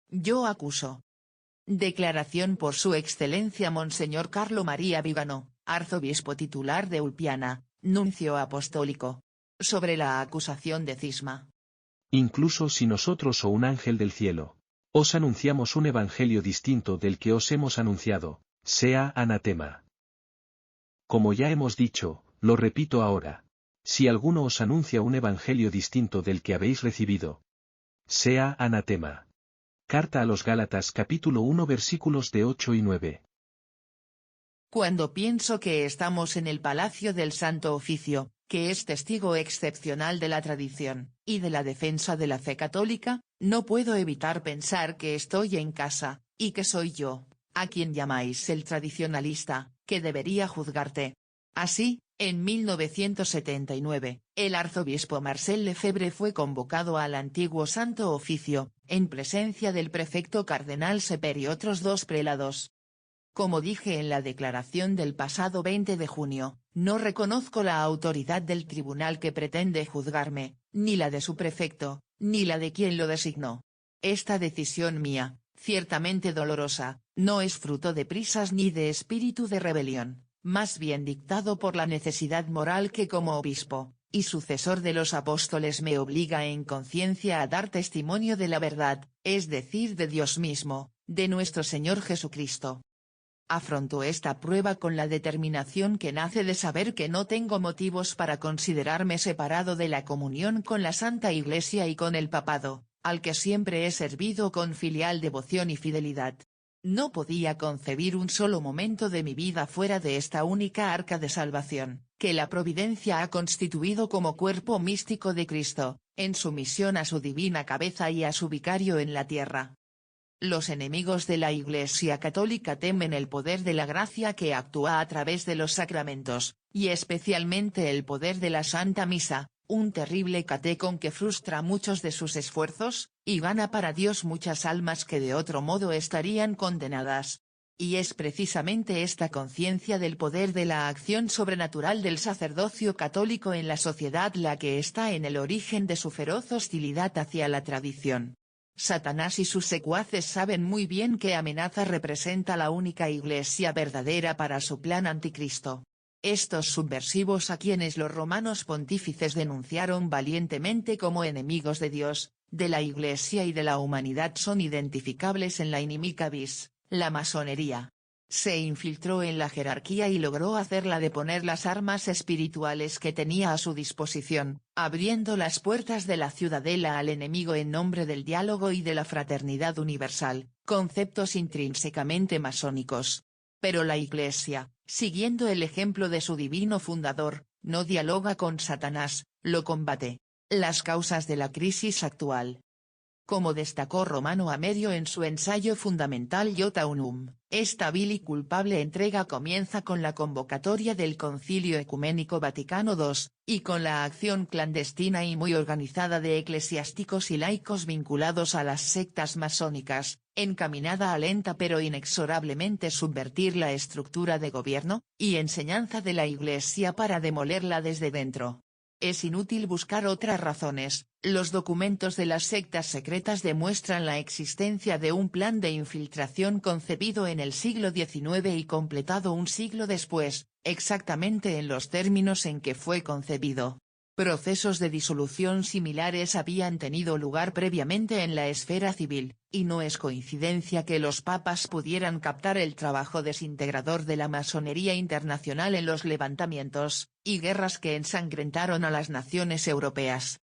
Yo acuso. Declaración por su excelencia Monseñor Carlo María Vigano, arzobispo titular de Ulpiana, nuncio apostólico. Sobre la acusación de cisma. Incluso si nosotros o un ángel del cielo os anunciamos un evangelio distinto del que os hemos anunciado, sea anatema. Como ya hemos dicho, lo repito ahora. Si alguno os anuncia un evangelio distinto del que habéis recibido, sea anatema. Carta a los Gálatas capítulo 1 versículos de 8 y 9. Cuando pienso que estamos en el Palacio del Santo Oficio, que es testigo excepcional de la tradición, y de la defensa de la fe católica, no puedo evitar pensar que estoy en casa, y que soy yo, a quien llamáis el tradicionalista, que debería juzgarte. Así, en 1979, el arzobispo Marcel Lefebvre fue convocado al antiguo Santo Oficio, en presencia del prefecto cardenal Seper y otros 2 prelados. Como dije en la declaración del pasado 20 de junio, no reconozco la autoridad del tribunal que pretende juzgarme, ni la de su prefecto, ni la de quien lo designó. Esta decisión mía, ciertamente dolorosa, no es fruto de prisas ni de espíritu de rebelión, más bien dictado por la necesidad moral que como obispo, y sucesor de los apóstoles me obliga en conciencia a dar testimonio de la verdad, es decir de Dios mismo, de nuestro Señor Jesucristo. Afronto esta prueba con la determinación que nace de saber que no tengo motivos para considerarme separado de la comunión con la Santa Iglesia y con el Papado, al que siempre he servido con filial devoción y fidelidad. No podía concebir un solo momento de mi vida fuera de esta única arca de salvación, que la providencia ha constituido como cuerpo místico de Cristo, en sumisión a su divina cabeza y a su vicario en la tierra. Los enemigos de la Iglesia Católica temen el poder de la gracia que actúa a través de los sacramentos, y especialmente el poder de la Santa Misa, un terrible catecón que frustra muchos de sus esfuerzos, y gana para Dios muchas almas que de otro modo estarían condenadas. Y es precisamente esta conciencia del poder de la acción sobrenatural del sacerdocio católico en la sociedad la que está en el origen de su feroz hostilidad hacia la tradición. Satanás y sus secuaces saben muy bien qué amenaza representa la única iglesia verdadera para su plan anticristo. Estos subversivos a quienes los romanos pontífices denunciaron valientemente como enemigos de Dios, de la iglesia y de la humanidad son identificables en la inimica vis, la masonería. Se infiltró en la jerarquía y logró hacerla deponer las armas espirituales que tenía a su disposición, abriendo las puertas de la ciudadela al enemigo en nombre del diálogo y de la fraternidad universal, conceptos intrínsecamente masónicos. Pero la Iglesia, siguiendo el ejemplo de su divino fundador, no dialoga con Satanás, lo combate. Las causas de la crisis actual. Como destacó Romano Amerio en su ensayo fundamental Iota Unum, esta vil y culpable entrega comienza con la convocatoria del Concilio Ecuménico Vaticano II, y con la acción clandestina y muy organizada de eclesiásticos y laicos vinculados a las sectas masónicas, encaminada a lenta pero inexorablemente subvertir la estructura de gobierno y enseñanza de la Iglesia para demolerla desde dentro. Es inútil buscar otras razones, los documentos de las sectas secretas demuestran la existencia de un plan de infiltración concebido en el siglo XIX y completado un siglo después, exactamente en los términos en que fue concebido. Procesos de disolución similares habían tenido lugar previamente en la esfera civil, y no es coincidencia que los papas pudieran captar el trabajo desintegrador de la masonería internacional en los levantamientos y guerras que ensangrentaron a las naciones europeas.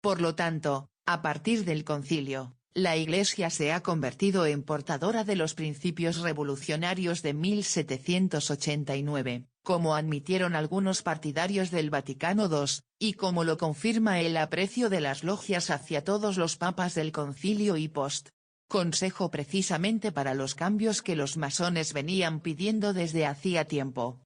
Por lo tanto, a partir del concilio, la Iglesia se ha convertido en portadora de los principios revolucionarios de 1789, como admitieron algunos partidarios del Vaticano II, y como lo confirma el aprecio de las logias hacia todos los papas del concilio y post-consejo precisamente para los cambios que los masones venían pidiendo desde hacía tiempo.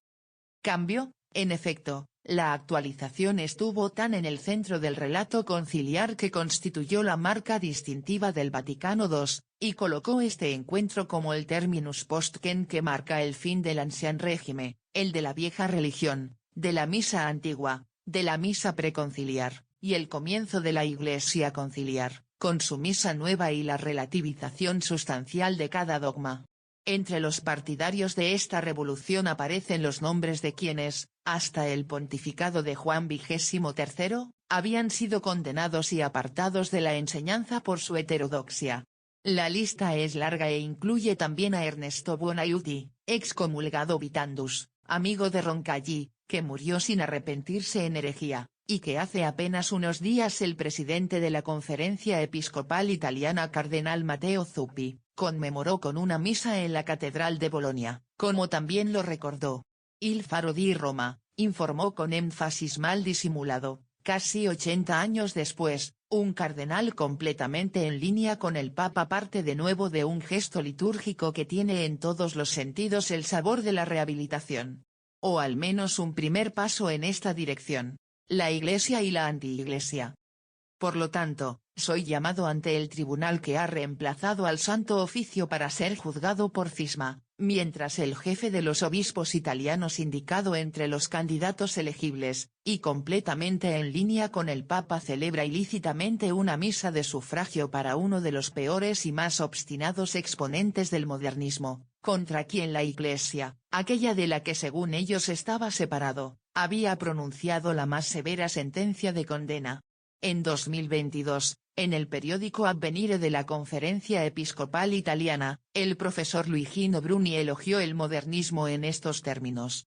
Cambio, en efecto. La actualización estuvo tan en el centro del relato conciliar que constituyó la marca distintiva del Vaticano II, y colocó este encuentro como el terminus postquem que marca el fin del ancien régimen, el de la vieja religión, de la misa antigua, de la misa preconciliar, y el comienzo de la Iglesia conciliar, con su misa nueva y la relativización sustancial de cada dogma. Entre los partidarios de esta revolución aparecen los nombres de quienes, hasta el pontificado de Juan XXIII, habían sido condenados y apartados de la enseñanza por su heterodoxia. La lista es larga e incluye también a Ernesto Buonaiuti, excomulgado Vitandus, amigo de Roncalli, que murió sin arrepentirse en herejía, y que hace apenas unos días el presidente de la Conferencia Episcopal Italiana Cardenal Matteo Zuppi, conmemoró con una misa en la Catedral de Bolonia, como también lo recordó Il Faro di Roma, informó con énfasis mal disimulado, casi 80 años después, un cardenal completamente en línea con el Papa parte de nuevo de un gesto litúrgico que tiene en todos los sentidos el sabor de la rehabilitación. O al menos un primer paso en esta dirección. La Iglesia y la antiiglesia. Por lo tanto, soy llamado ante el tribunal que ha reemplazado al Santo Oficio para ser juzgado por cisma, mientras el jefe de los obispos italianos indicado entre los candidatos elegibles, y completamente en línea con el Papa celebra ilícitamente una misa de sufragio para uno de los peores y más obstinados exponentes del modernismo, contra quien la Iglesia, aquella de la que según ellos estaba separado, había pronunciado la más severa sentencia de condena. En 2022, en el periódico Avvenire de la Conferencia Episcopal Italiana, el profesor Luigino Bruni elogió el modernismo en estos términos.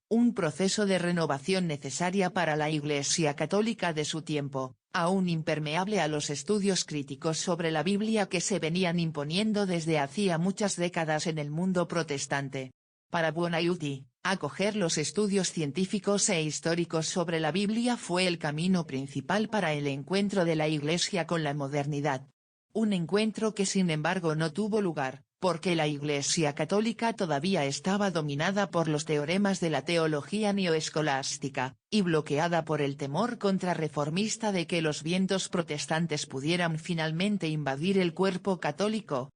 Un proceso de renovación necesaria para la Iglesia católica de su tiempo, aún impermeable a los estudios críticos sobre la Biblia que se venían imponiendo desde hacía muchas décadas en el mundo protestante. Para Buonaiuti, acoger los estudios científicos e históricos sobre la Biblia fue el camino principal para el encuentro de la Iglesia con la modernidad. Un encuentro que sin embargo no tuvo lugar, porque la Iglesia católica todavía estaba dominada por los teoremas de la teología neoescolástica, y bloqueada por el temor contrarreformista de que los vientos protestantes pudieran finalmente invadir el cuerpo católico.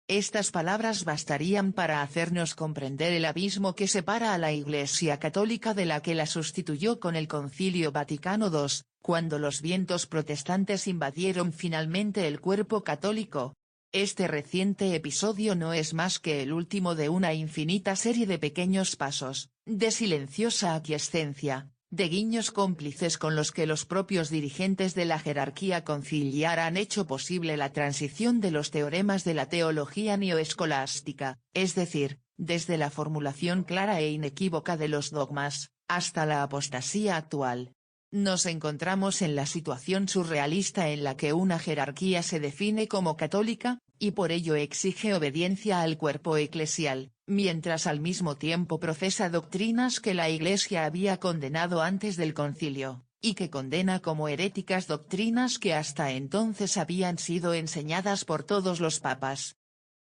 Estas palabras bastarían para hacernos comprender el abismo que separa a la Iglesia católica de la que la sustituyó con el Concilio Vaticano II, cuando los vientos protestantes invadieron finalmente el cuerpo católico. Este reciente episodio no es más que el último de una infinita serie de pequeños pasos, de silenciosa aquiescencia, de guiños cómplices con los que los propios dirigentes de la jerarquía conciliar han hecho posible la transición de los teoremas de la teología neoescolástica, es decir, desde la formulación clara e inequívoca de los dogmas, hasta la apostasía actual. Nos encontramos en la situación surrealista en la que una jerarquía se define como católica, y por ello exige obediencia al cuerpo eclesial, mientras al mismo tiempo profesa doctrinas que la Iglesia había condenado antes del concilio, y que condena como heréticas doctrinas que hasta entonces habían sido enseñadas por todos los papas.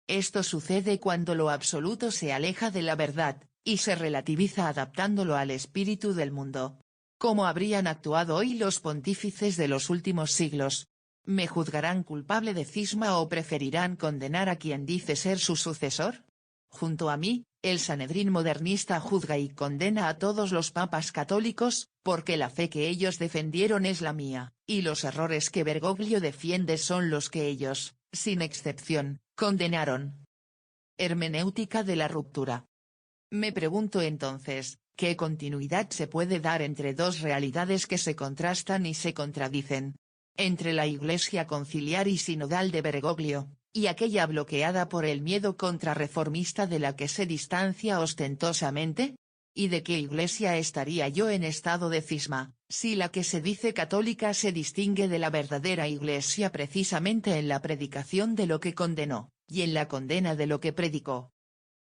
Esto sucede cuando lo absoluto se aleja de la verdad, y se relativiza adaptándolo al espíritu del mundo. ¿Cómo habrían actuado hoy los pontífices de los últimos siglos? ¿Me juzgarán culpable de cisma o preferirán condenar a quien dice ser su sucesor? Junto a mí, el Sanedrín modernista juzga y condena a todos los papas católicos, porque la fe que ellos defendieron es la mía, y los errores que Bergoglio defiende son los que ellos, sin excepción, condenaron. Hermenéutica de la ruptura. Me pregunto entonces, ¿qué continuidad se puede dar entre dos realidades que se contrastan y se contradicen? Entre la Iglesia conciliar y sinodal de Bergoglio, y aquella bloqueada por el miedo contrarreformista de la que se distancia ostentosamente. ¿Y de qué Iglesia estaría yo en estado de cisma, si la que se dice católica se distingue de la verdadera Iglesia precisamente en la predicación de lo que condenó, y en la condena de lo que predicó?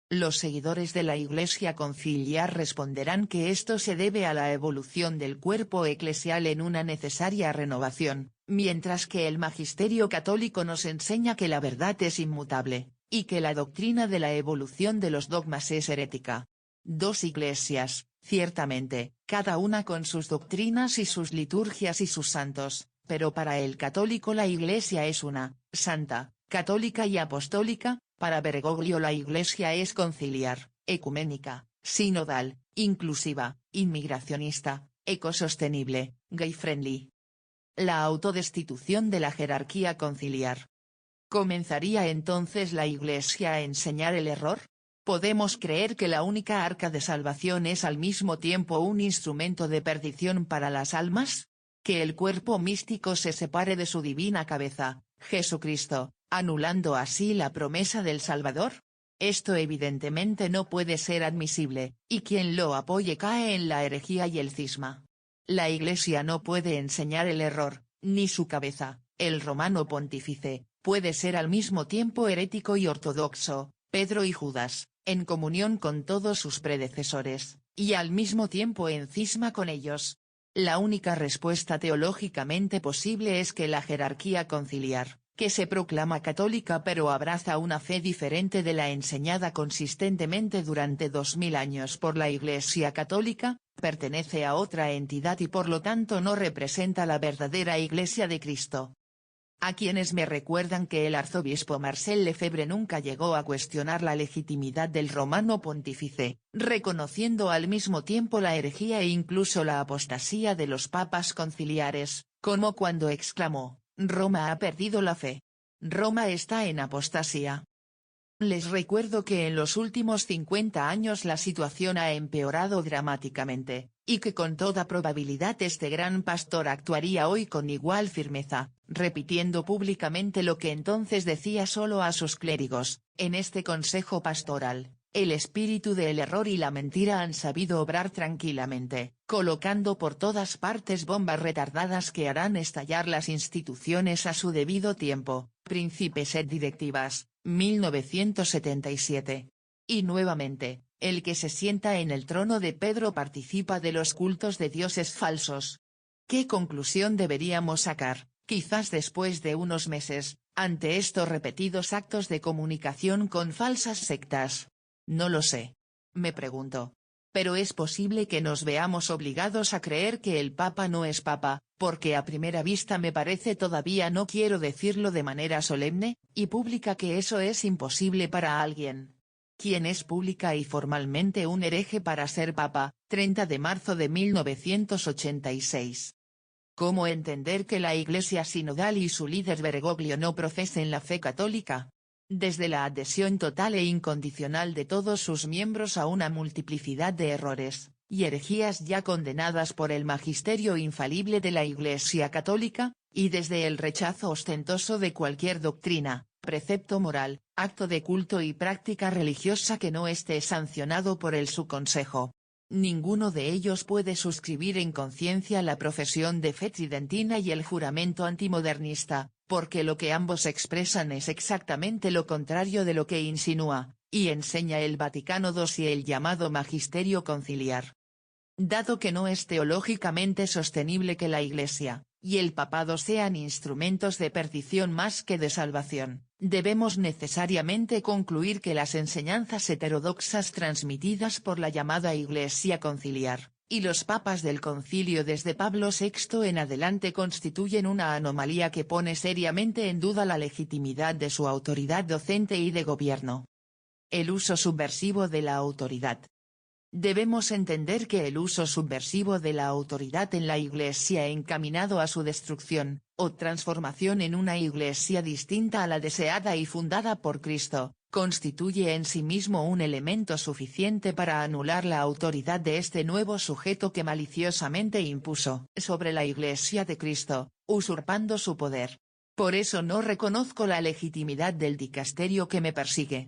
Los seguidores de la Iglesia conciliar responderán que esto se debe a la evolución del cuerpo eclesial en una necesaria renovación, mientras que el magisterio católico nos enseña que la verdad es inmutable, y que la doctrina de la evolución de los dogmas es herética. Dos iglesias, ciertamente, cada una con sus doctrinas y sus liturgias y sus santos, pero para el católico la Iglesia es una, santa, católica y apostólica. Para Bergoglio la Iglesia es conciliar, ecuménica, sinodal, inclusiva, inmigracionista, ecosostenible, gay-friendly. la autodestitución de la jerarquía conciliar. ¿Comenzaría entonces la Iglesia a enseñar el error? ¿Podemos creer que la única arca de salvación es al mismo tiempo un instrumento de perdición para las almas? ¿Que el cuerpo místico se separe de su divina cabeza, Jesucristo, anulando así la promesa del Salvador? Esto evidentemente no puede ser admisible, y quien lo apoye cae en la herejía y el cisma. La Iglesia no puede enseñar el error, ni su cabeza, el romano pontífice, puede ser al mismo tiempo herético y ortodoxo, Pedro y Judas, en comunión con todos sus predecesores, y al mismo tiempo en cisma con ellos. La única respuesta teológicamente posible es que la jerarquía conciliar, que se proclama católica pero abraza una fe diferente de la enseñada consistentemente durante 2000 años por la Iglesia católica, pertenece a otra entidad y por lo tanto no representa la verdadera Iglesia de Cristo. A quienes me recuerdan que el arzobispo Marcel Lefebvre nunca llegó a cuestionar la legitimidad del romano pontífice, reconociendo al mismo tiempo la herejía e incluso la apostasía de los papas conciliares, como cuando exclamó: Roma ha perdido la fe. Roma está en apostasía. Les recuerdo que en los últimos 50 años la situación ha empeorado dramáticamente, y que con toda probabilidad este gran pastor actuaría hoy con igual firmeza, repitiendo públicamente lo que entonces decía solo a sus clérigos: en este consejo pastoral, el espíritu del error y la mentira han sabido obrar tranquilamente, colocando por todas partes bombas retardadas que harán estallar las instituciones a su debido tiempo. Príncipes et directivas, 1977. Y nuevamente, el que se sienta en el trono de Pedro participa de los cultos de dioses falsos. ¿Qué conclusión deberíamos sacar, quizás después de unos meses, ante estos repetidos actos de comunicación con falsas sectas? No lo sé. Me pregunto. Pero es posible que nos veamos obligados a creer que el Papa no es Papa, porque a primera vista me parece, todavía no quiero decirlo de manera solemne y pública, que eso es imposible para alguien quien es pública y formalmente un hereje para ser Papa. 30 de marzo de 1986. ¿Cómo entender que la Iglesia sinodal y su líder Bergoglio no profesen la fe católica? Desde la adhesión total e incondicional de todos sus miembros a una multiplicidad de errores y herejías ya condenadas por el magisterio infalible de la Iglesia católica, y desde el rechazo ostentoso de cualquier doctrina, precepto moral, acto de culto y práctica religiosa que no esté sancionado por su consejo. Ninguno de ellos puede suscribir en conciencia la profesión de fe tridentina y el juramento antimodernista, porque lo que ambos expresan es exactamente lo contrario de lo que insinúa y enseña el Vaticano II y el llamado magisterio conciliar. Dado que no es teológicamente sostenible que la Iglesia y el papado sean instrumentos de perdición más que de salvación, debemos necesariamente concluir que las enseñanzas heterodoxas transmitidas por la llamada Iglesia conciliar, y los papas del concilio desde Pablo VI en adelante constituyen una anomalía que pone seriamente en duda la legitimidad de su autoridad docente y de gobierno. El uso subversivo de la autoridad. Debemos entender que el uso subversivo de la autoridad en la Iglesia encaminado a su destrucción, o transformación en una Iglesia distinta a la deseada y fundada por Cristo, constituye en sí mismo un elemento suficiente para anular la autoridad de este nuevo sujeto que maliciosamente impuso sobre la Iglesia de Cristo, usurpando su poder. Por eso no reconozco la legitimidad del dicasterio que me persigue.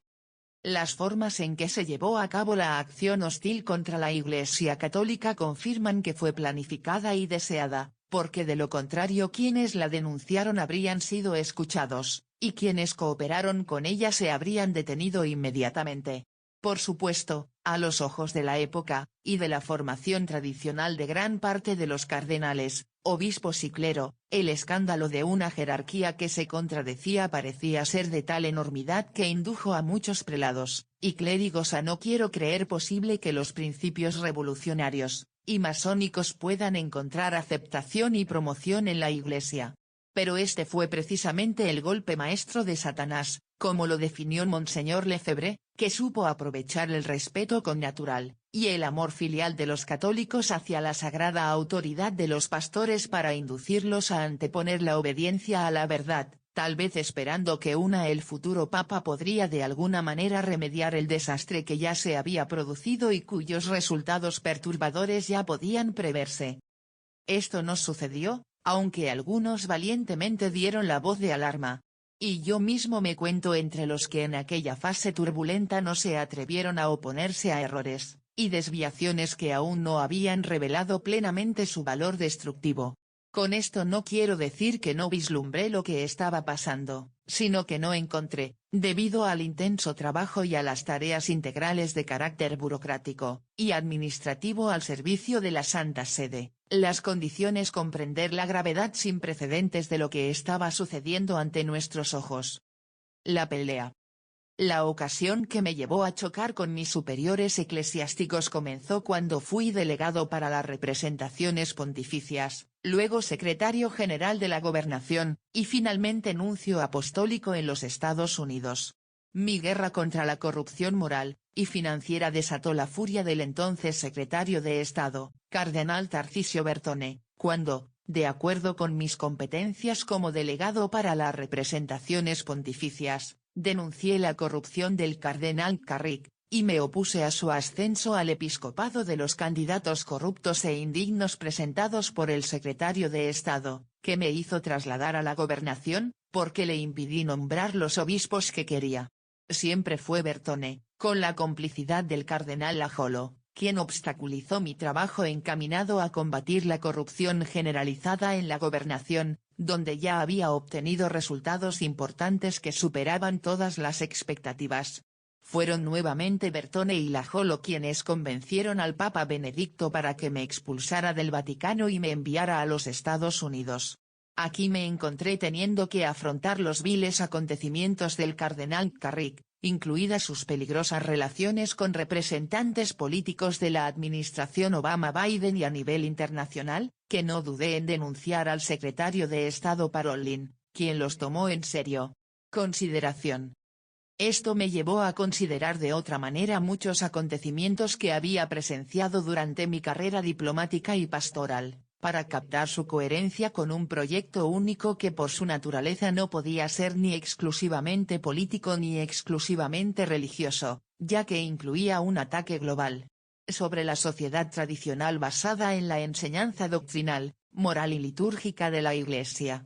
Las formas en que se llevó a cabo la acción hostil contra la Iglesia católica confirman que fue planificada y deseada, porque de lo contrario quienes la denunciaron habrían sido escuchados, y quienes cooperaron con ella se habrían detenido inmediatamente. Por supuesto, a los ojos de la época, y de la formación tradicional de gran parte de los cardenales, obispos y clero, el escándalo de una jerarquía que se contradecía parecía ser de tal enormidad que indujo a muchos prelados y clérigos a no quiero creer posible que los principios revolucionarios y masónicos puedan encontrar aceptación y promoción en la Iglesia. pero este fue precisamente el golpe maestro de Satanás, como lo definió Monseñor Lefebvre, que supo aprovechar el respeto connatural, y el amor filial de los católicos hacia la sagrada autoridad de los pastores para inducirlos a anteponer la obediencia a la verdad, tal vez esperando que el futuro papa podría de alguna manera remediar el desastre que ya se había producido y cuyos resultados perturbadores ya podían preverse. Esto no sucedió, aunque algunos valientemente dieron la voz de alarma. Y yo mismo me cuento entre los que en aquella fase turbulenta no se atrevieron a oponerse a errores y desviaciones que aún no habían revelado plenamente su valor destructivo. Con esto no quiero decir que no vislumbré lo que estaba pasando, sino que no encontré, debido al intenso trabajo y a las tareas integrales de carácter burocrático y administrativo al servicio de la Santa Sede, las condiciones comprender la gravedad sin precedentes de lo que estaba sucediendo ante nuestros ojos. La pelea. La ocasión que me llevó a chocar con mis superiores eclesiásticos comenzó cuando fui delegado para las representaciones pontificias, luego secretario general de la Gobernación, y finalmente nuncio apostólico en los Estados Unidos. Mi guerra contra la corrupción moral y financiera desató la furia del entonces secretario de Estado, cardenal Tarcisio Bertone, cuando, de acuerdo con mis competencias como delegado para las representaciones pontificias, denuncié la corrupción del cardenal Carrick, y me opuse a su ascenso al episcopado de los candidatos corruptos e indignos presentados por el secretario de Estado, que me hizo trasladar a la gobernación, porque le impidí nombrar los obispos que quería. Siempre fue Bertone, con la complicidad del cardenal Lajolo, quien obstaculizó mi trabajo encaminado a combatir la corrupción generalizada en la gobernación, donde ya había obtenido resultados importantes que superaban todas las expectativas. Fueron nuevamente Bertone y Lajolo quienes convencieron al Papa Benedicto para que me expulsara del Vaticano y me enviara a los Estados Unidos. Aquí me encontré teniendo que afrontar los viles acontecimientos del cardenal Carrick, incluidas sus peligrosas relaciones con representantes políticos de la administración Obama-Biden y a nivel internacional, que no dudé en denunciar al secretario de Estado Parolin, quien los tomó en serio. Consideración. Esto me llevó a considerar de otra manera muchos acontecimientos que había presenciado durante mi carrera diplomática y pastoral, para captar su coherencia con un proyecto único que por su naturaleza no podía ser ni exclusivamente político ni exclusivamente religioso, ya que incluía un ataque global sobre la sociedad tradicional basada en la enseñanza doctrinal, moral y litúrgica de la Iglesia.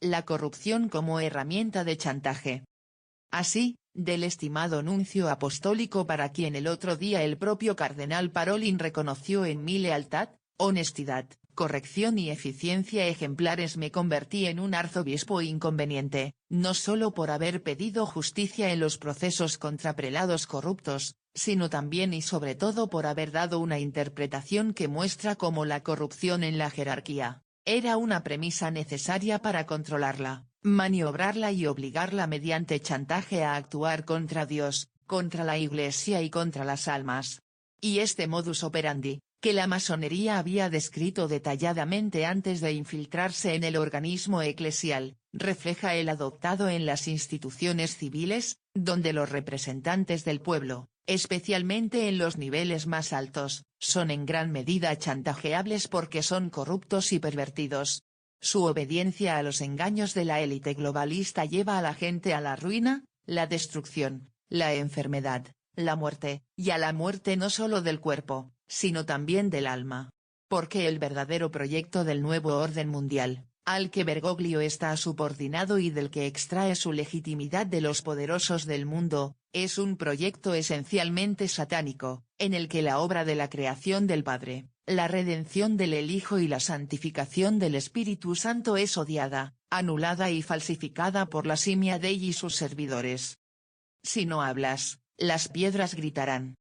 La corrupción como herramienta de chantaje. Así, del estimado nuncio apostólico para quien el otro día el propio cardenal Parolin reconoció en mi lealtad, honestidad, corrección y eficiencia ejemplares, me convertí en un arzobispo inconveniente, no solo por haber pedido justicia en los procesos contra prelados corruptos, sino también y sobre todo por haber dado una interpretación que muestra cómo la corrupción en la jerarquía era una premisa necesaria para controlarla, maniobrarla y obligarla mediante chantaje a actuar contra Dios, contra la Iglesia y contra las almas. Y este modus operandi, que la masonería había descrito detalladamente antes de infiltrarse en el organismo eclesial, refleja el adoptado en las instituciones civiles, donde los representantes del pueblo, especialmente en los niveles más altos, son en gran medida chantajeables porque son corruptos y pervertidos. Su obediencia a los engaños de la élite globalista lleva a la gente a la ruina, la destrucción, la enfermedad, la muerte, y a la muerte no solo del cuerpo, sino también del alma. Porque el verdadero proyecto del nuevo orden mundial, al que Bergoglio está subordinado y del que extrae su legitimidad de los poderosos del mundo, es un proyecto esencialmente satánico, en el que la obra de la creación del Padre, la redención del Hijo y la santificación del Espíritu Santo es odiada, anulada y falsificada por la simia Dei y sus servidores. Si no hablas, las piedras gritarán.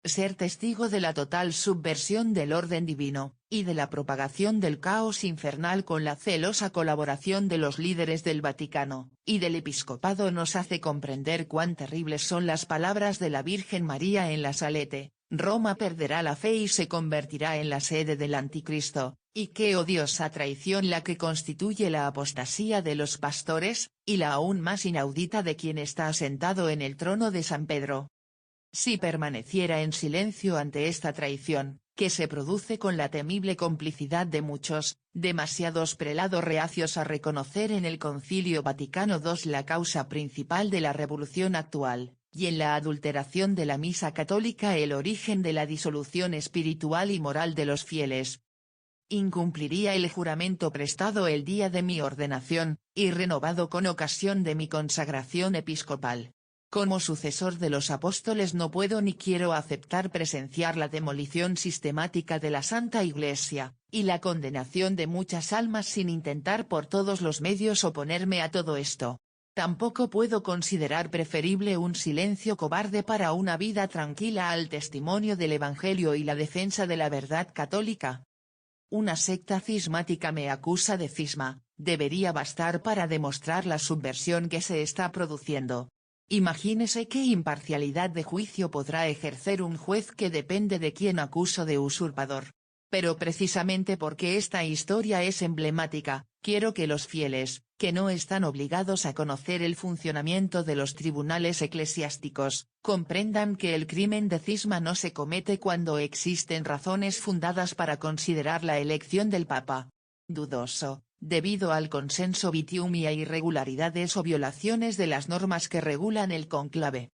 Ser testigo de la total subversión del orden divino, y de la propagación del caos infernal con la celosa colaboración de los líderes del Vaticano, y del episcopado nos hace comprender cuán terribles son las palabras de la Virgen María en la Salete: Roma perderá la fe y se convertirá en la sede del Anticristo, Y qué odiosa traición la que constituye la apostasía de los pastores, y la aún más inaudita de quien está sentado en el trono de San Pedro. Si permaneciera en silencio ante esta traición, que se produce con la temible complicidad de muchos, demasiados prelados reacios a reconocer en el Concilio Vaticano II la causa principal de la revolución actual, y en la adulteración de la misa católica el origen de la disolución espiritual y moral de los fieles, incumpliría el juramento prestado el día de mi ordenación, y renovado con ocasión de mi consagración episcopal. Como sucesor de los apóstoles no puedo ni quiero aceptar presenciar la demolición sistemática de la Santa Iglesia, y la condenación de muchas almas sin intentar por todos los medios oponerme a todo esto. Tampoco puedo considerar preferible un silencio cobarde para una vida tranquila al testimonio del Evangelio y la defensa de la verdad católica. Una secta cismática me acusa de cisma, debería bastar para demostrar la subversión que se está produciendo. Imagínese qué imparcialidad de juicio podrá ejercer un juez que depende de quien acuso de usurpador. Pero precisamente porque esta historia es emblemática, quiero que los fieles, que no están obligados a conocer el funcionamiento de los tribunales eclesiásticos, comprendan que el crimen de cisma no se comete cuando existen razones fundadas para considerar la elección del Papa dudoso, debido al consenso vitium y a irregularidades o violaciones de las normas que regulan el conclave.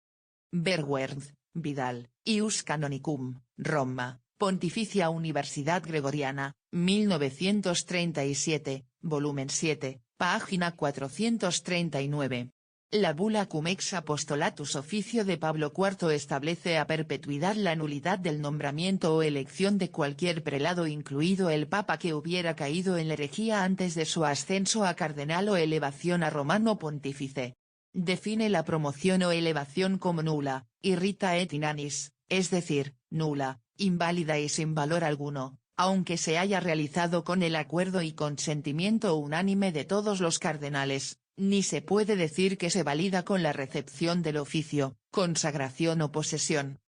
Berwerth, Vidal, Ius Canonicum, Roma, Pontificia Universidad Gregoriana, 1937, volumen 7, página 439. La bula Cum ex Apostolatus Oficio de Pablo IV establece a perpetuidad la nulidad del nombramiento o elección de cualquier prelado incluido el papa que hubiera caído en la herejía antes de su ascenso a cardenal o elevación a romano pontífice. Define la promoción o elevación como nula, irrita et inanis, es decir, nula, inválida y sin valor alguno, aunque se haya realizado con el acuerdo y consentimiento unánime de todos los cardenales. Ni se puede decir que se valida con la recepción del oficio, consagración o posesión.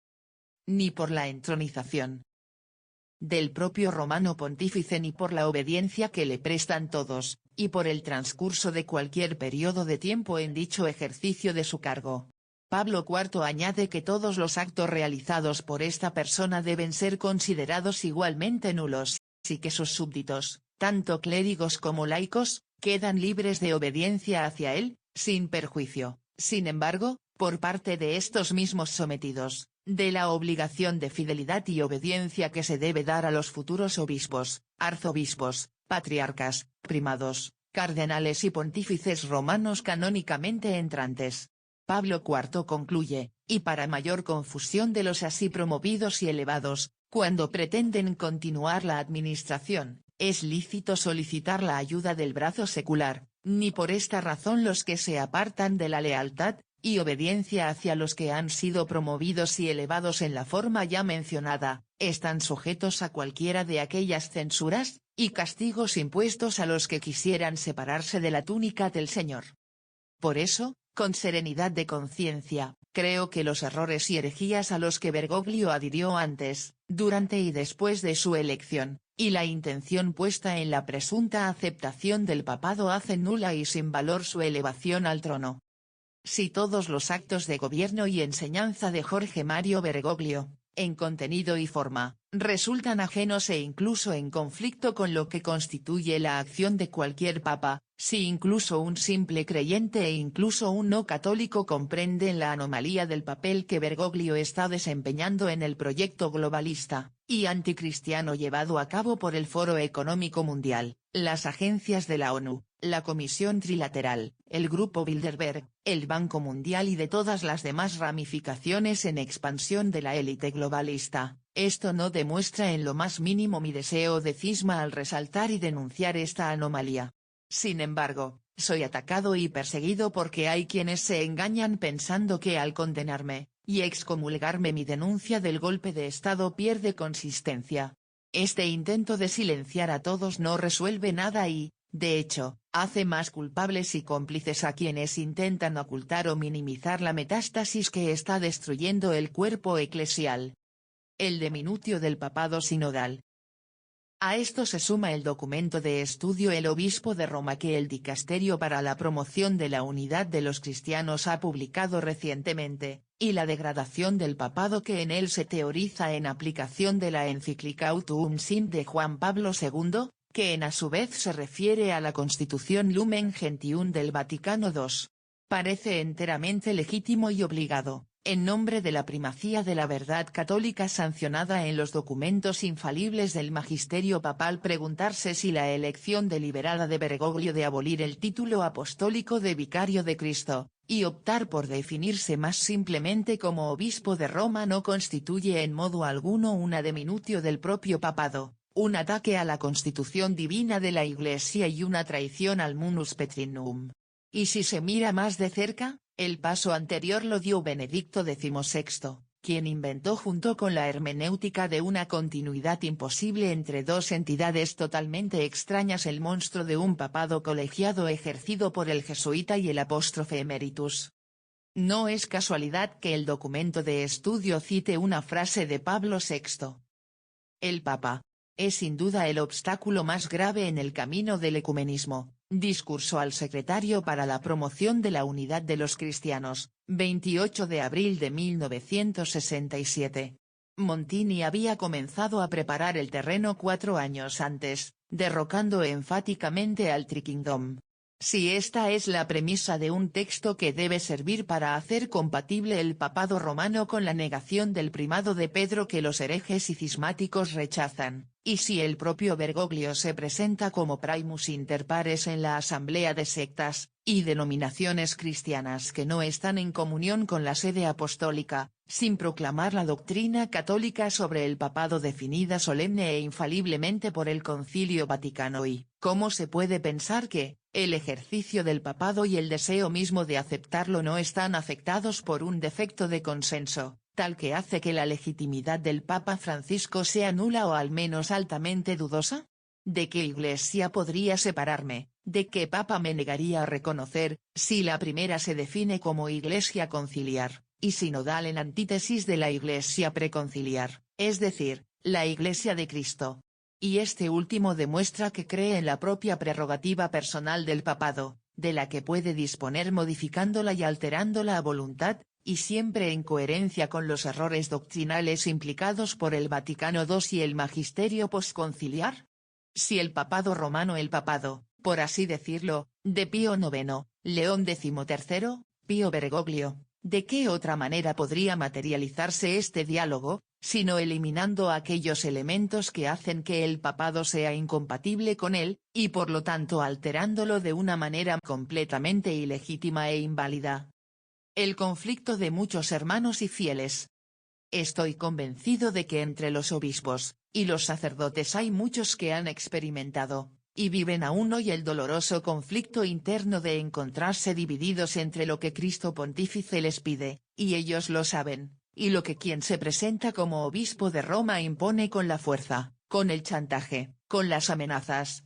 Ni por la entronización del propio romano pontífice ni por la obediencia que le prestan todos, y por el transcurso de cualquier periodo de tiempo en dicho ejercicio de su cargo. Pablo IV añade que todos los actos realizados por esta persona deben ser considerados igualmente nulos, y que sus súbditos, tanto clérigos como laicos, quedan libres de obediencia hacia él, sin perjuicio, sin embargo, por parte de estos mismos sometidos, de la obligación de fidelidad y obediencia que se debe dar a los futuros obispos, arzobispos, patriarcas, primados, cardenales y pontífices romanos canónicamente entrantes. Pablo IV concluye, y para mayor confusión de los así promovidos y elevados, cuando pretenden continuar la administración, es lícito solicitar la ayuda del brazo secular, ni por esta razón los que se apartan de la lealtad y obediencia hacia los que han sido promovidos y elevados en la forma ya mencionada, están sujetos a cualquiera de aquellas censuras y castigos impuestos a los que quisieran separarse de la túnica del Señor. Por eso, con serenidad de conciencia, creo que los errores y herejías a los que Bergoglio adhirió antes, durante y después de su elección, y la intención puesta en la presunta aceptación del papado hacen nula y sin valor su elevación al trono. Si todos los actos de gobierno y enseñanza de Jorge Mario Bergoglio, en contenido y forma, resultan ajenos e incluso en conflicto con lo que constituye la acción de cualquier papa, si incluso un simple creyente e incluso un no católico comprenden la anomalía del papel que Bergoglio está desempeñando en el proyecto globalista y anticristiano llevado a cabo por el Foro Económico Mundial, las agencias de la ONU, la Comisión Trilateral, el Grupo Bilderberg, el Banco Mundial y de todas las demás ramificaciones en expansión de la élite globalista, esto no demuestra en lo más mínimo mi deseo de cisma al resaltar y denunciar esta anomalía. Sin embargo, soy atacado y perseguido porque hay quienes se engañan pensando que al condenarme y excomulgarme mi denuncia del golpe de Estado pierde consistencia. Este intento de silenciar a todos no resuelve nada y, de hecho, hace más culpables y cómplices a quienes intentan ocultar o minimizar la metástasis que está destruyendo el cuerpo eclesial. El diminutio del papado sinodal. A esto se suma el documento de estudio El Obispo de Roma que el Dicasterio para la Promoción de la Unidad de los Cristianos ha publicado recientemente, y la degradación del papado que en él se teoriza en aplicación de la encíclica Autuum Sint de Juan Pablo II, que a su vez se refiere a la Constitución Lumen Gentium del Vaticano II. Parece enteramente legítimo y obligado, en nombre de la primacía de la verdad católica sancionada en los documentos infalibles del magisterio papal, preguntarse si la elección deliberada de Bergoglio de abolir el título apostólico de Vicario de Cristo, y optar por definirse más simplemente como obispo de Roma no constituye en modo alguno una diminutio del propio papado, un ataque a la constitución divina de la Iglesia y una traición al munus petrinum. Y si se mira más de cerca, el paso anterior lo dio Benedicto XVI, quien inventó junto con la hermenéutica de una continuidad imposible entre dos entidades totalmente extrañas el monstruo de un papado colegiado ejercido por el jesuita y el apóstrofe emeritus. No es casualidad que el documento de estudio cite una frase de Pablo VI. El Papa es sin duda el obstáculo más grave en el camino del ecumenismo. Discurso al secretario para la promoción de la unidad de los cristianos, 28 de abril de 1967. Montini había comenzado a preparar el terreno 4 años antes, derrocando enfáticamente al Trikingdom. Si esta es la premisa de un texto que debe servir para hacer compatible el papado romano con la negación del primado de Pedro que los herejes y cismáticos rechazan, y si el propio Bergoglio se presenta como primus inter pares en la asamblea de sectas y denominaciones cristianas que no están en comunión con la sede apostólica, sin proclamar la doctrina católica sobre el papado definida solemne e infaliblemente por el Concilio Vaticano y, ¿cómo se puede pensar que el ejercicio del papado y el deseo mismo de aceptarlo no están afectados por un defecto de consenso, tal que hace que la legitimidad del Papa Francisco sea nula o al menos altamente dudosa? ¿De qué Iglesia podría separarme, de qué Papa me negaría a reconocer, si la primera se define como Iglesia conciliar, y sinodal en antítesis de la Iglesia preconciliar, es decir, la Iglesia de Cristo? Y este último demuestra que cree en la propia prerrogativa personal del papado, de la que puede disponer modificándola y alterándola a voluntad, y siempre en coherencia con los errores doctrinales implicados por el Vaticano II y el magisterio posconciliar. Si el papado romano, el papado, por así decirlo, de Pío IX, León XIII, Pío Bergoglio, ¿de qué otra manera podría materializarse este diálogo, sino eliminando aquellos elementos que hacen que el papado sea incompatible con él, y por lo tanto alterándolo de una manera completamente ilegítima e inválida? El conflicto de muchos hermanos y fieles. Estoy convencido de que entre los obispos y los sacerdotes hay muchos que han experimentado, y viven aún hoy el doloroso conflicto interno de encontrarse divididos entre lo que Cristo Pontífice les pide, y ellos lo saben, y lo que quien se presenta como obispo de Roma impone con la fuerza, con el chantaje, con las amenazas.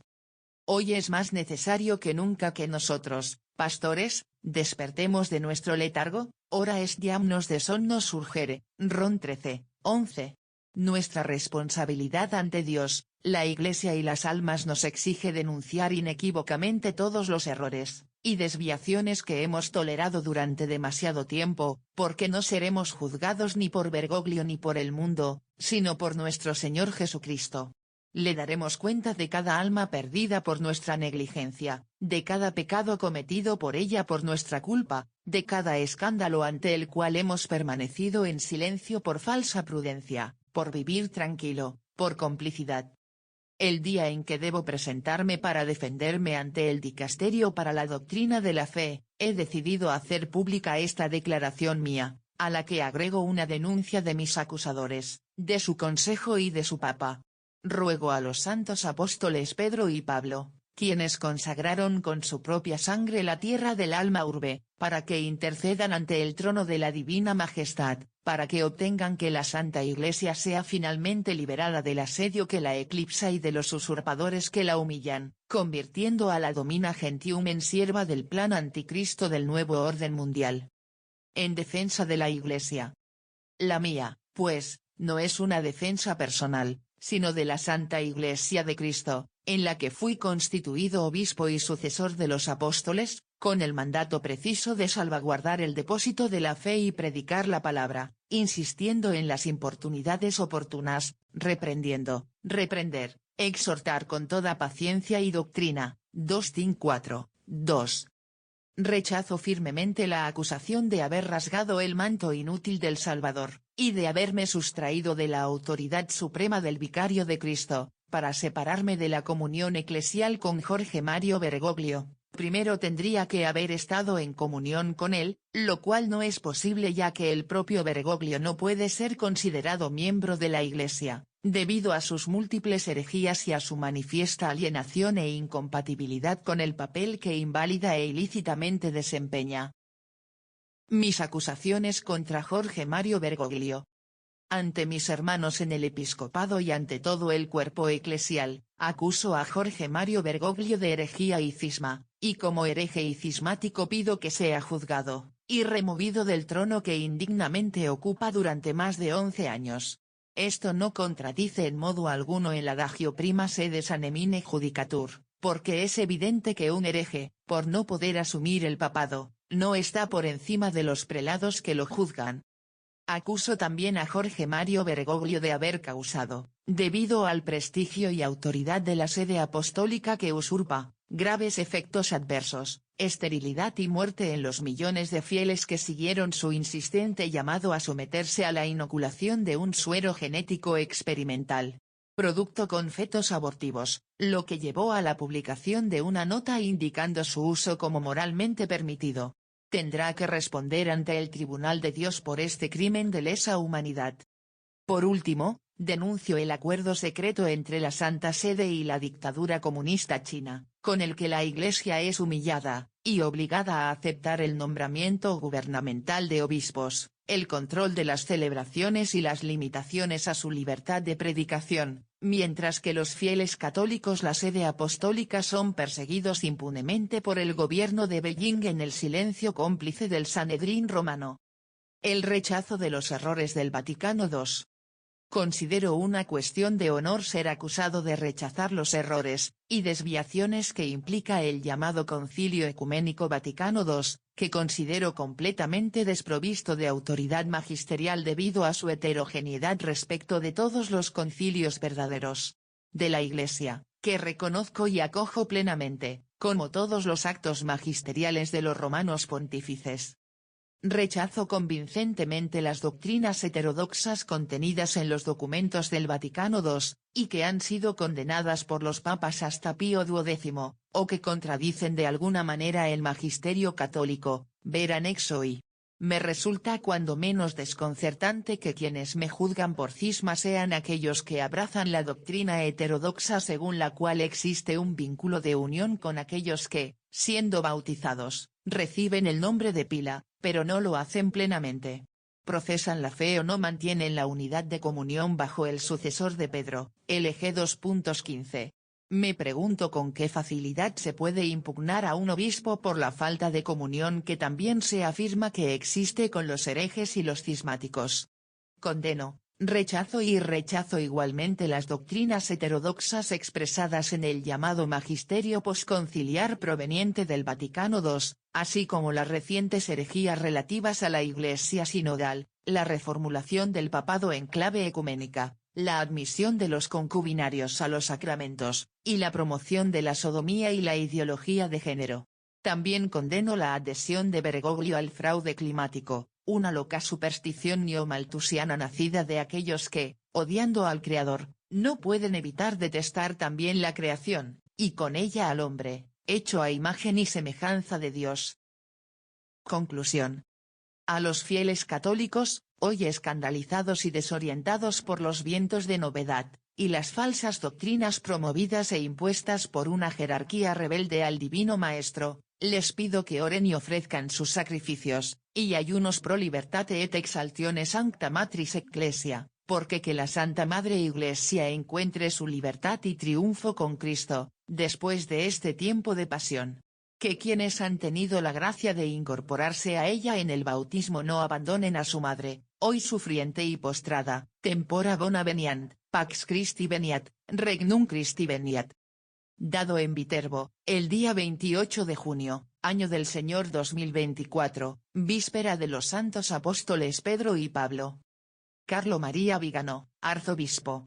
Hoy es más necesario que nunca que nosotros, pastores, despertemos de nuestro letargo, hora es diamnos de sonno surgere, Rom 13, 11. Nuestra responsabilidad ante Dios, la Iglesia y las almas nos exige denunciar inequívocamente todos los errores y desviaciones que hemos tolerado durante demasiado tiempo, porque no seremos juzgados ni por Bergoglio ni por el mundo, sino por nuestro Señor Jesucristo. Le daremos cuenta de cada alma perdida por nuestra negligencia, de cada pecado cometido por ella por nuestra culpa, de cada escándalo ante el cual hemos permanecido en silencio por falsa prudencia, por vivir tranquilo, por complicidad. El día en que debo presentarme para defenderme ante el Dicasterio para la doctrina de la fe, he decidido hacer pública esta declaración mía, a la que agrego una denuncia de mis acusadores, de su consejo y de su papa. Ruego a los santos apóstoles Pedro y Pablo, quienes consagraron con su propia sangre la tierra del alma urbe, para que intercedan ante el trono de la divina majestad, para que obtengan que la Santa Iglesia sea finalmente liberada del asedio que la eclipsa y de los usurpadores que la humillan, convirtiendo a la Domina Gentium en sierva del plan anticristo del nuevo orden mundial. En defensa de la Iglesia. La mía, pues, no es una defensa personal, sino de la Santa Iglesia de Cristo, en la que fui constituido obispo y sucesor de los apóstoles, con el mandato preciso de salvaguardar el depósito de la fe y predicar la palabra, insistiendo en las importunidades oportunas, reprender, exhortar con toda paciencia y doctrina. 2 Tim 4, 2. Rechazo firmemente la acusación de haber rasgado el manto inútil del Salvador, y de haberme sustraído de la autoridad suprema del Vicario de Cristo, para separarme de la comunión eclesial con Jorge Mario Bergoglio. Primero tendría que haber estado en comunión con él, lo cual no es posible ya que el propio Bergoglio no puede ser considerado miembro de la Iglesia, debido a sus múltiples herejías y a su manifiesta alienación e incompatibilidad con el papel que inválida e ilícitamente desempeña. Mis acusaciones contra Jorge Mario Bergoglio. Ante mis hermanos en el episcopado y ante todo el cuerpo eclesial, acuso a Jorge Mario Bergoglio de herejía y cisma, y como hereje y cismático pido que sea juzgado, y removido del trono que indignamente ocupa durante más de 11 años. Esto no contradice en modo alguno el adagio prima sede sanemine judicatur, porque es evidente que un hereje, por no poder asumir el papado, no está por encima de los prelados que lo juzgan. Acuso también a Jorge Mario Bergoglio de haber causado, debido al prestigio y autoridad de la sede apostólica que usurpa, graves efectos adversos, esterilidad y muerte en los millones de fieles que siguieron su insistente llamado a someterse a la inoculación de un suero genético experimental, producto con fetos abortivos, lo que llevó a la publicación de una nota indicando su uso como moralmente permitido. Tendrá que responder ante el Tribunal de Dios por este crimen de lesa humanidad. Por último, denuncio el acuerdo secreto entre la Santa Sede y la dictadura comunista china, con el que la Iglesia es humillada, y obligada a aceptar el nombramiento gubernamental de obispos, el control de las celebraciones y las limitaciones a su libertad de predicación, mientras que los fieles católicos la sede apostólica son perseguidos impunemente por el gobierno de Beijing en el silencio cómplice del Sanedrín romano. El rechazo de los errores del Vaticano II. Considero una cuestión de honor ser acusado de rechazar los errores y desviaciones que implica el llamado Concilio Ecuménico Vaticano II, que considero completamente desprovisto de autoridad magisterial debido a su heterogeneidad respecto de todos los concilios verdaderos de la Iglesia, que reconozco y acojo plenamente, como todos los actos magisteriales de los romanos pontífices. Rechazo convincentemente las doctrinas heterodoxas contenidas en los documentos del Vaticano II, y que han sido condenadas por los papas hasta Pío XII, o que contradicen de alguna manera el magisterio católico, ver anexo I. Me resulta cuando menos desconcertante que quienes me juzgan por cisma sean aquellos que abrazan la doctrina heterodoxa según la cual existe un vínculo de unión con aquellos que, siendo bautizados, reciben el nombre de pila, pero no lo hacen plenamente. Profesan la fe o no mantienen la unidad de comunión bajo el sucesor de Pedro, LG 2.15. Me pregunto con qué facilidad se puede impugnar a un obispo por la falta de comunión que también se afirma que existe con los herejes y los cismáticos. Condeno, rechazo igualmente las doctrinas heterodoxas expresadas en el llamado magisterio posconciliar proveniente del Vaticano II, así como las recientes herejías relativas a la Iglesia sinodal, la reformulación del papado en clave ecuménica, la admisión de los concubinarios a los sacramentos, y la promoción de la sodomía y la ideología de género. También condeno la adhesión de Bergoglio al fraude climático, una loca superstición neomalthusiana nacida de aquellos que, odiando al Creador, no pueden evitar detestar también la creación, y con ella al hombre, hecho a imagen y semejanza de Dios. Conclusión. A los fieles católicos, hoy escandalizados y desorientados por los vientos de novedad, y las falsas doctrinas promovidas e impuestas por una jerarquía rebelde al Divino Maestro, les pido que oren y ofrezcan sus sacrificios, y ayunos pro libertate et exaltione sancta matris ecclesia, porque que la Santa Madre Iglesia encuentre su libertad y triunfo con Cristo, después de este tiempo de pasión. Que quienes han tenido la gracia de incorporarse a ella en el bautismo no abandonen a su madre, hoy sufriente y postrada, tempora bona veniant, Pax Christi Veniat, Regnum Christi Veniat. Dado en Viterbo, el día 28 de junio, año del Señor 2024, víspera de los santos apóstoles Pedro y Pablo. Carlo María Vigano, arzobispo.